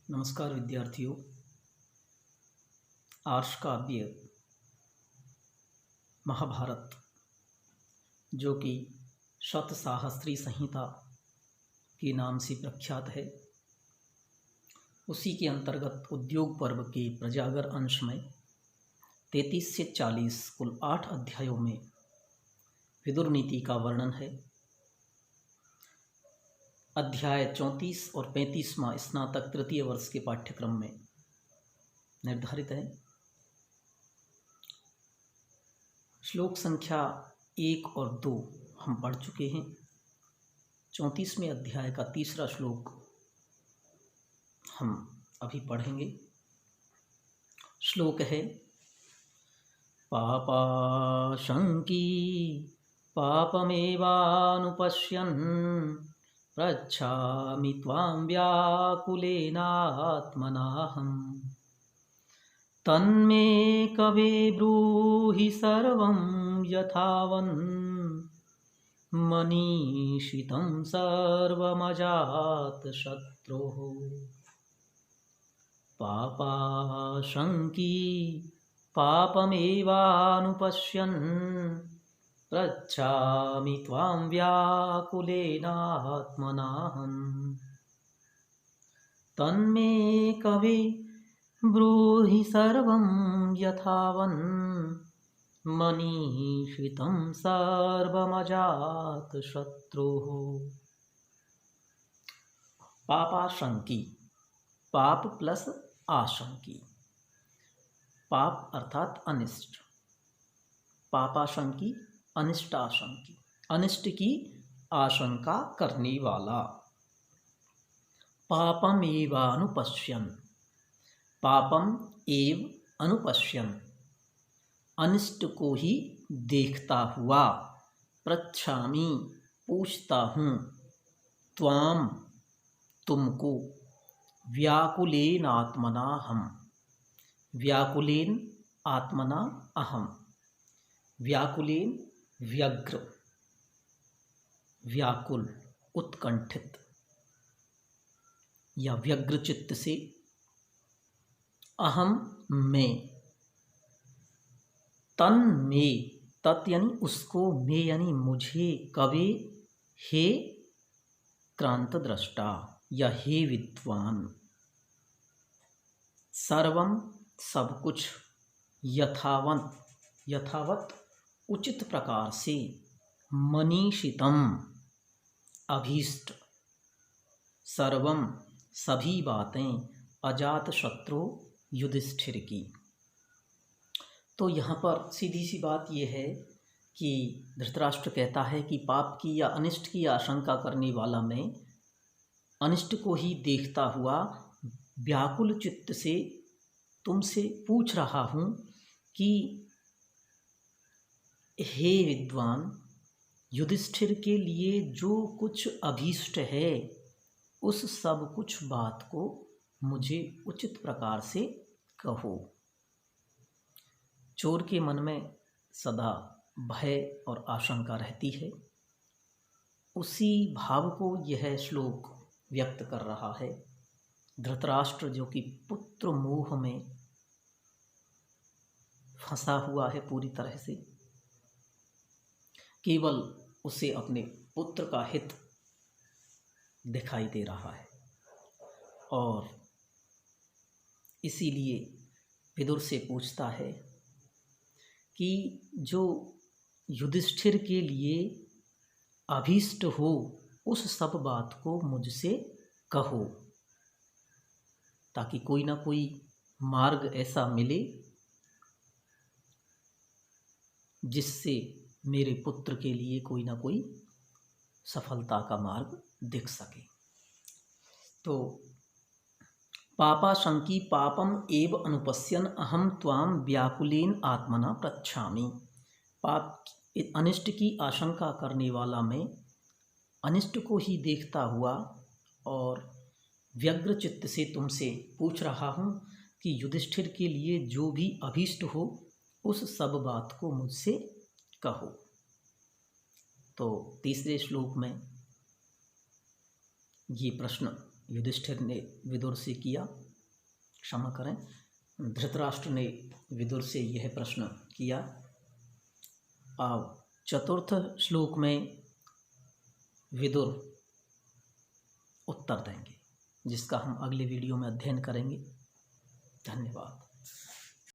नमस्कार विद्यार्थियों। आर्ष काव्य महाभारत जो कि शतसाहस्री संहिता के नाम से प्रख्यात है, उसी के अंतर्गत उद्योग पर्व के प्रजागर अंश में 33 से 40 कुल 8 अध्यायों में विदुर नीति का वर्णन है। अध्याय 34 और 35वां स्नातक तृतीय वर्ष के पाठ्यक्रम में निर्धारित है। श्लोक संख्या 1 और 2 हम पढ़ चुके हैं। 34वें अध्याय का तीसरा श्लोक हम अभी पढ़ेंगे। श्लोक है, पापाशंकी पापमेवानुपश्यन् पृच्छामि त्वां व्याकुलेनात्मनाहम् तन्मे कवे ब्रूहि सर्वं यथावन् मनीषितं सर्वमजातशत्रोः। पापाशंकी पापमेवानुपश्यन् पृच्छामि त्वां व्याकुलेनात्मनाहम् तन्मे कवे ब्रूहि सर्वं यथावन् मनीषितं सर्वमजातशत्रोः। पापाशंकी, पाप प्लस आशंकी। पाप अर्थात अनिष्ट, पापाशंकी अनिष्टाशंकी, अनिष्ट की आशंका करने वाला। पापम एवानुपश्यन्, पापम एव अनुपश्यन्, अनिष्ट को ही देखता हुआ। पृच्छामि, पूछता हूँ। त्वाम, तुमको। व्याकुलेन आत्मना हम, व्याकुलेन आत्मना अहम। व्याकुलेन व्यग्र, व्याकुल, उत्कंठित या व्यग्र चित्त से। अहम मैं, तन में, तत् यानी उसको, मैं यानी मुझे, कवे हे क्रांत दृष्टा या हे विद्वान। सर्वम सब कुछ, यथावत यथावत उचित प्रकार से, मनीषितम अभीष्ट, सर्वम सभी बातें, अजात शत्रु युधिष्ठिर की। तो यहाँ पर सीधी सी बात यह है कि धृतराष्ट्र कहता है कि पाप की या अनिष्ट की आशंका करने वाला मैं अनिष्ट को ही देखता हुआ व्याकुल चित्त से तुमसे पूछ रहा हूँ कि हे विद्वान, युधिष्ठिर के लिए जो कुछ अभीष्ट है उस सब कुछ बात को मुझे उचित प्रकार से कहो। चोर के मन में सदा भय और आशंका रहती है, उसी भाव को यह श्लोक व्यक्त कर रहा है। धृतराष्ट्र जो कि पुत्र मोह में फंसा हुआ है पूरी तरह से, केवल उसे अपने पुत्र का हित दिखाई दे रहा है और इसीलिए विदुर से पूछता है कि जो युधिष्ठिर के लिए अभीष्ट हो उस सब बात को मुझसे कहो, ताकि कोई ना कोई मार्ग ऐसा मिले जिससे मेरे पुत्र के लिए कोई ना कोई सफलता का मार्ग दिख सके। तो पापाशंकी पापम एव अनुपश्यन् अहम त्वाम व्याकुलेन आत्मना पृच्छामि। पाप अनिष्ट की आशंका करने वाला मैं अनिष्ट को ही देखता हुआ और व्यग्र चित्त से तुमसे पूछ रहा हूँ कि युधिष्ठिर के लिए जो भी अभीष्ट हो उस सब बात को मुझसे कहो। तो तीसरे श्लोक में ये प्रश्न युधिष्ठिर ने विदुर से किया, क्षमा करें, धृतराष्ट्र ने विदुर से यह प्रश्न किया। अब चतुर्थ श्लोक में विदुर उत्तर देंगे, जिसका हम अगले वीडियो में अध्ययन करेंगे। धन्यवाद।